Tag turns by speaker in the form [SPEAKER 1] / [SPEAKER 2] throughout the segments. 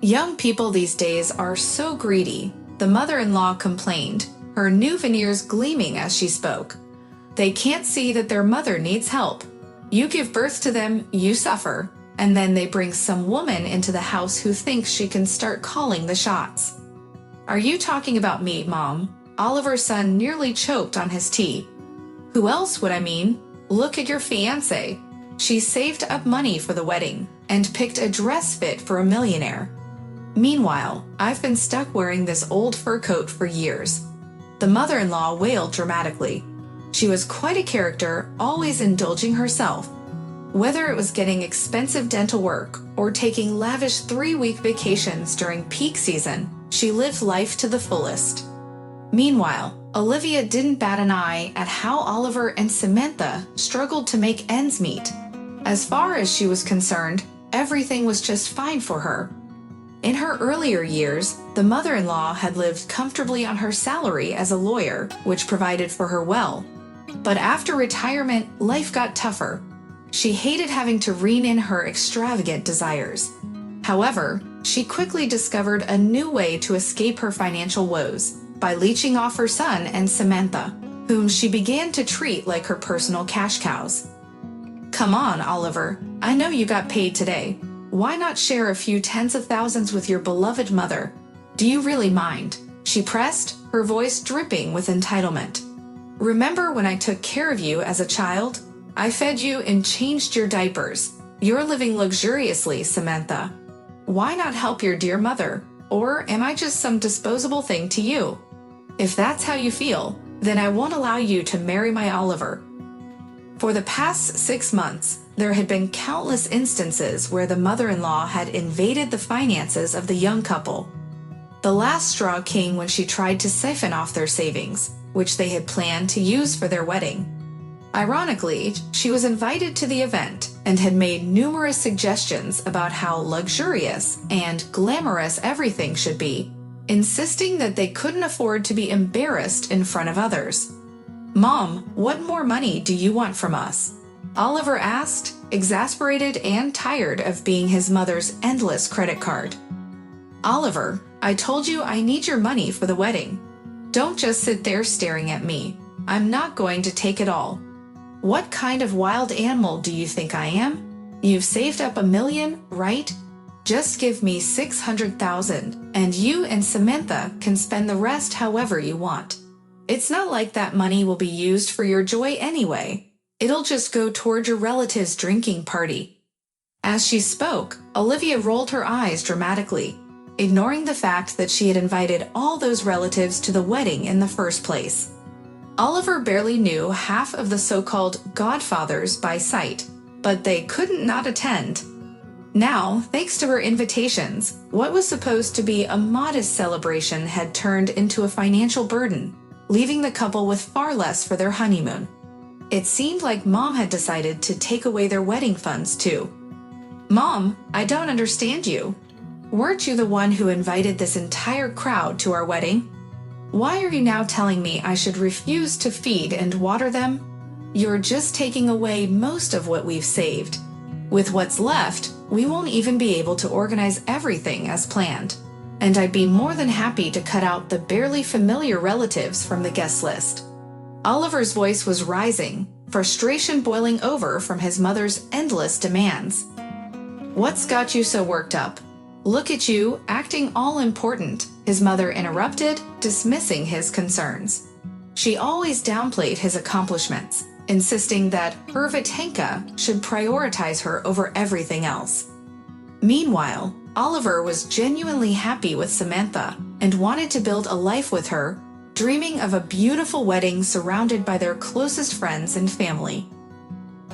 [SPEAKER 1] Young people these days are so greedy, the mother-in-law complained, her new veneers gleaming as she spoke. They can't see that their mother needs help. You give birth to them, you suffer, and then they bring some woman into the house who thinks she can start calling the shots. Are you talking about me, Mom? Oliver's son nearly choked on his tea. Who else would I mean? Look at your fiancée. She saved up money for the wedding and picked a dress fit for a millionaire. Meanwhile, I've been stuck wearing this old fur coat for years. The mother-in-law wailed dramatically. She was quite a character, always indulging herself. Whether it was getting expensive dental work or taking lavish 3-week vacations during peak season, she lived life to the fullest. Meanwhile, Olivia didn't bat an eye at how Oliver and Samantha struggled to make ends meet. As far as she was concerned, everything was just fine for her. In her earlier years, the mother-in-law had lived comfortably on her salary as a lawyer, which provided for her well. But after retirement, life got tougher. She hated having to rein in her extravagant desires. However, she quickly discovered a new way to escape her financial woes by leeching off her son and Samantha, whom she began to treat like her personal cash cows. Come on, Oliver, I know you got paid today. Why not share a few tens of thousands with your beloved mother? Do you really mind? She pressed, her voice dripping with entitlement. Remember when I took care of you as a child? I fed you and changed your diapers. You're living luxuriously, Samantha. Why not help your dear mother? Or am I just some disposable thing to you? If that's how you feel, then I won't allow you to marry my Oliver. For the past 6 months, there had been countless instances where the mother-in-law had invaded the finances of the young couple. The last straw came when she tried to siphon off their savings, which they had planned to use for their wedding. Ironically, she was invited to the event and had made numerous suggestions about how luxurious and glamorous everything should be, insisting that they couldn't afford to be embarrassed in front of others. Mom, what more money do you want from us? Oliver asked, exasperated and tired of being his mother's endless credit card. Oliver, I told you I need your money for the wedding. Don't just sit there staring at me. I'm not going to take it all. What kind of wild animal do you think I am? You've saved up $1 million, right? Just give me $600,000, and you and Samantha can spend the rest however you want. It's not like that money will be used for your joy anyway. It'll just go toward your relative's drinking party. As she spoke, Olivia rolled her eyes dramatically, ignoring the fact that she had invited all those relatives to the wedding in the first place. Oliver barely knew half of the so-called godfathers by sight, but they couldn't not attend. Now, thanks to her invitations, what was supposed to be a modest celebration had turned into a financial burden, leaving the couple with far less for their honeymoon. It seemed like Mom had decided to take away their wedding funds too. Mom, I don't understand you. Weren't you the one who invited this entire crowd to our wedding? Why are you now telling me I should refuse to feed and water them? You're just taking away most of what we've saved. With what's left, we won't even be able to organize everything as planned. And I'd be more than happy to cut out the barely familiar relatives from the guest list. Oliver's voice was rising, frustration boiling over from his mother's endless demands. What's got you so worked up? Look at you, acting all important, his mother interrupted, dismissing his concerns. She always downplayed his accomplishments, insisting that her Vatenka should prioritize her over everything else. Meanwhile, Oliver was genuinely happy with Samantha and wanted to build a life with her, dreaming of a beautiful wedding surrounded by their closest friends and family.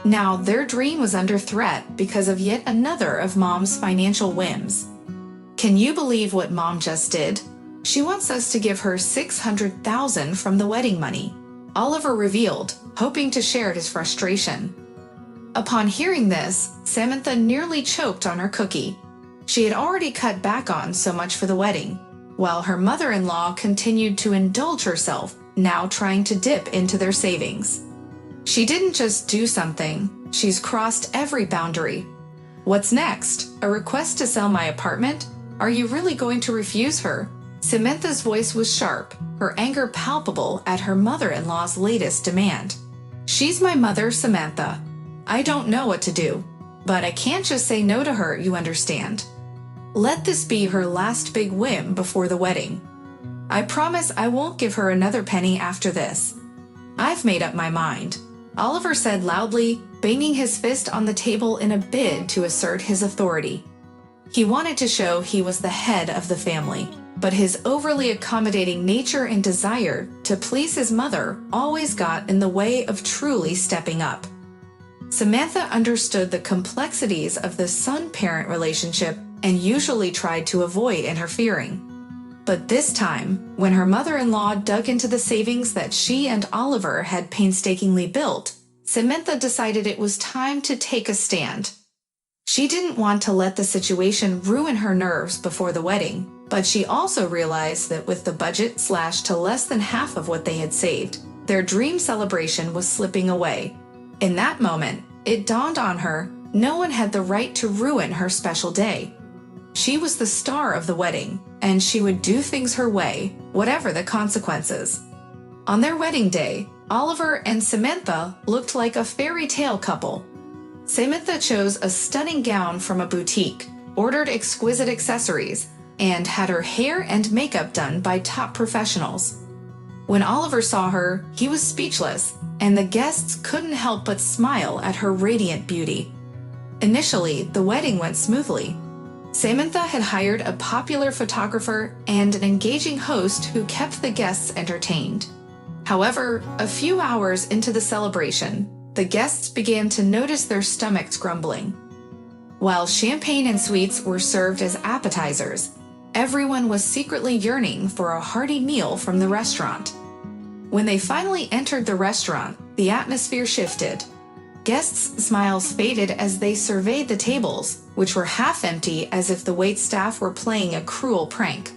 [SPEAKER 1] Now their dream was under threat because of yet another of Mom's financial whims. Can you believe what Mom just did? She wants us to give her $600,000 from the wedding money, Oliver revealed, hoping to share his frustration. Upon hearing this, Samantha nearly choked on her cookie. She had already cut back on so much for the wedding, while her mother-in-law continued to indulge herself, now trying to dip into their savings. She didn't just do something, she's crossed every boundary. What's next? A request to sell my apartment? Are you really going to refuse her?" Samantha's voice was sharp, her anger palpable at her mother-in-law's latest demand. "She's my mother, Samantha. I don't know what to do, but I can't just say no to her, you understand. Let this be her last big whim before the wedding. I promise I won't give her another penny after this. I've made up my mind," Oliver said loudly, banging his fist on the table in a bid to assert his authority. He wanted to show he was the head of the family, but his overly accommodating nature and desire to please his mother always got in the way of truly stepping up. Samantha understood the complexities of the son-parent relationship and usually tried to avoid interfering. But this time, when her mother-in-law dug into the savings that she and Oliver had painstakingly built, Samantha decided it was time to take a stand. She didn't want to let the situation ruin her nerves before the wedding, but she also realized that with the budget slashed to less than half of what they had saved, their dream celebration was slipping away. In that moment, it dawned on her no one had the right to ruin her special day. She was the star of the wedding, and she would do things her way, whatever the consequences. On their wedding day, Oliver and Samantha looked like a fairy tale couple. Samantha chose a stunning gown from a boutique, ordered exquisite accessories, and had her hair and makeup done by top professionals. When Oliver saw her, he was speechless, and the guests couldn't help but smile at her radiant beauty. Initially, the wedding went smoothly. Samantha had hired a popular photographer and an engaging host who kept the guests entertained. However, a few hours into the celebration, the guests began to notice their stomachs grumbling. While champagne and sweets were served as appetizers, everyone was secretly yearning for a hearty meal from the restaurant. When they finally entered the restaurant, the atmosphere shifted. Guests' smiles faded as they surveyed the tables, which were half empty as if the waitstaff were playing a cruel prank.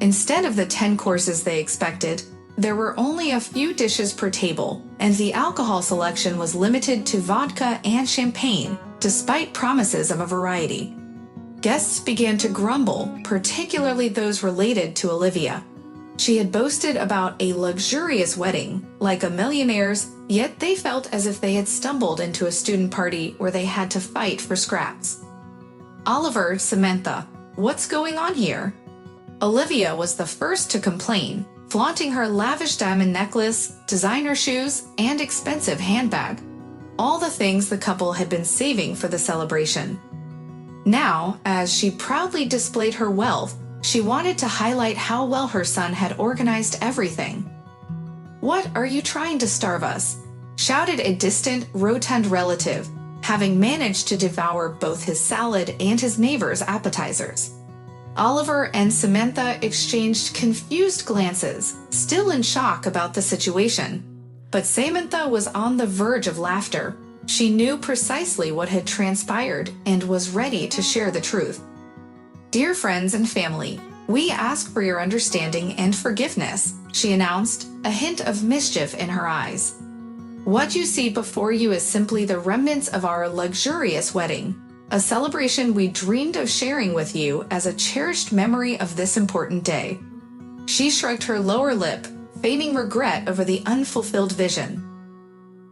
[SPEAKER 1] Instead of the 10 courses they expected, there were only a few dishes per table, and the alcohol selection was limited to vodka and champagne, despite promises of a variety. Guests began to grumble, particularly those related to Olivia. She had boasted about a luxurious wedding, like a millionaire's, yet they felt as if they had stumbled into a student party where they had to fight for scraps. "Oliver, Samantha, what's going on here?" Olivia was the first to complain, flaunting her lavish diamond necklace, designer shoes, and expensive handbag. All the things the couple had been saving for the celebration. Now, as she proudly displayed her wealth, she wanted to highlight how well her son had organized everything. "What are you trying to starve us?" shouted a distant, rotund relative, having managed to devour both his salad and his neighbor's appetizers. Oliver and Samantha exchanged confused glances, still in shock about the situation. But Samantha was on the verge of laughter. She knew precisely what had transpired and was ready to share the truth. "Dear friends and family, we ask for your understanding and forgiveness," she announced, a hint of mischief in her eyes. "What you see before you is simply the remnants of our luxurious wedding, a celebration we dreamed of sharing with you as a cherished memory of this important day." She shrugged her lower lip, feigning regret over the unfulfilled vision.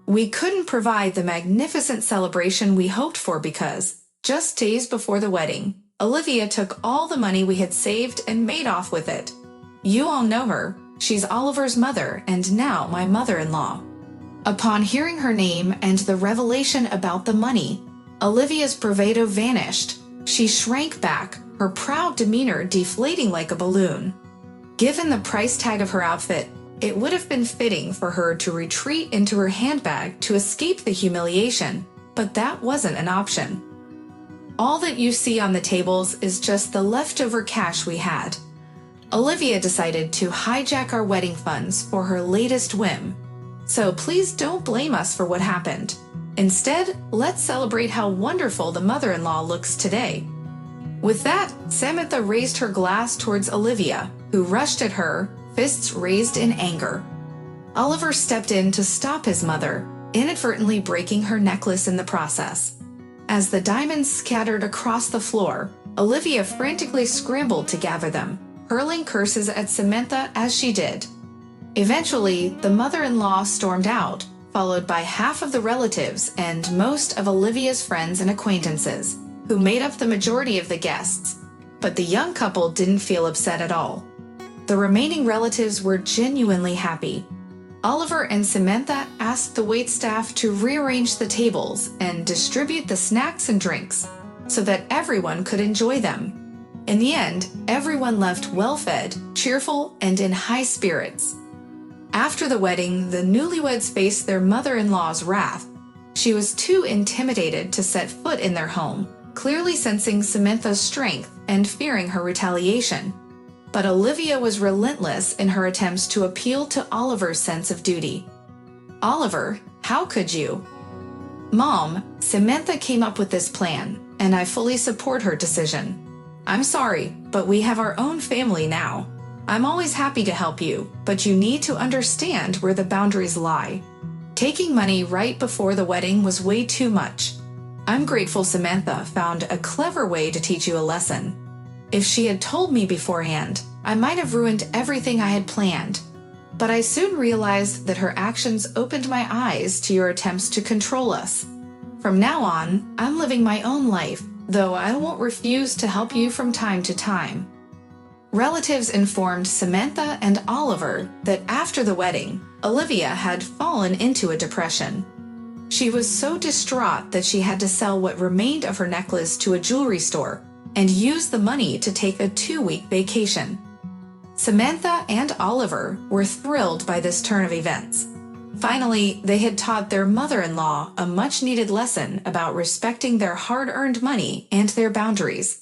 [SPEAKER 1] "We couldn't provide the magnificent celebration we hoped for because, just days before the wedding, Olivia took all the money we had saved and made off with it. You all know her. She's Oliver's mother and now my mother-in-law." Upon hearing her name and the revelation about the money, Olivia's bravado vanished. She shrank back, her proud demeanor deflating like a balloon. Given the price tag of her outfit, it would have been fitting for her to retreat into her handbag to escape the humiliation, but that wasn't an option. "All that you see on the tables is just the leftover cash we had. Olivia decided to hijack our wedding funds for her latest whim. So please don't blame us for what happened. Instead, let's celebrate how wonderful the mother-in-law looks today." With that, Samantha raised her glass towards Olivia, who rushed at her, fists raised in anger. Oliver stepped in to stop his mother, inadvertently breaking her necklace in the process. As the diamonds scattered across the floor, Olivia frantically scrambled to gather them, hurling curses at Samantha as she did. Eventually, the mother-in-law stormed out, followed by half of the relatives and most of Olivia's friends and acquaintances, who made up the majority of the guests. But the young couple didn't feel upset at all. The remaining relatives were genuinely happy. Oliver and Samantha asked the waitstaff to rearrange the tables and distribute the snacks and drinks so that everyone could enjoy them. In the end, everyone left well-fed, cheerful, and in high spirits. After the wedding, the newlyweds faced their mother-in-law's wrath. She was too intimidated to set foot in their home, clearly sensing Samantha's strength and fearing her retaliation. But Olivia was relentless in her attempts to appeal to Oliver's sense of duty. "Oliver, how could you?" "Mom, Samantha came up with this plan, and I fully support her decision. I'm sorry, but we have our own family now. I'm always happy to help you, but you need to understand where the boundaries lie. Taking money right before the wedding was way too much. I'm grateful Samantha found a clever way to teach you a lesson. If she had told me beforehand, I might have ruined everything I had planned. But I soon realized that her actions opened my eyes to your attempts to control us. From now on, I'm living my own life, though I won't refuse to help you from time to time." Relatives informed Samantha and Oliver that after the wedding, Olivia had fallen into a depression. She was so distraught that she had to sell what remained of her necklace to a jewelry store and use the money to take a 2-week vacation. Samantha and Oliver were thrilled by this turn of events. Finally, they had taught their mother-in-law a much-needed lesson about respecting their hard-earned money and their boundaries.